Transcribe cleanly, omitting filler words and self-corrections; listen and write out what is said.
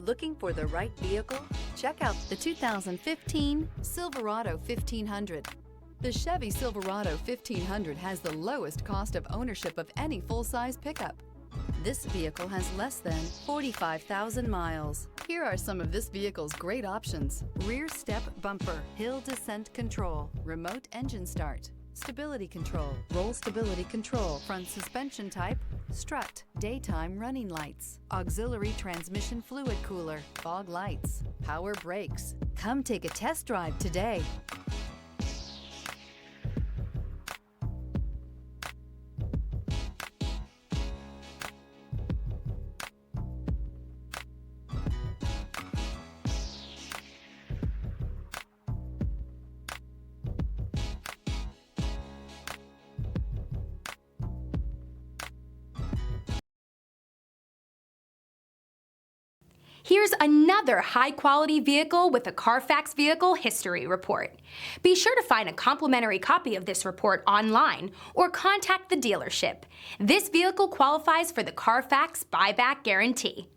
Looking for the right vehicle? Check out the 2015 Silverado 1500. The Chevy Silverado 1500 has the lowest cost of ownership of any full-size pickup. This vehicle has less than 45,000 miles. Here are some of this vehicle's great options: rear step bumper, hill descent control, remote engine start, stability control, roll stability control, front suspension type, strut, daytime running lights, auxiliary transmission fluid cooler, fog lights, power brakes. Come take a test drive today. Here's another high-quality vehicle with a Carfax Vehicle History Report. Be sure to find a complimentary copy of this report online or contact the dealership. This vehicle qualifies for the Carfax Buyback Guarantee.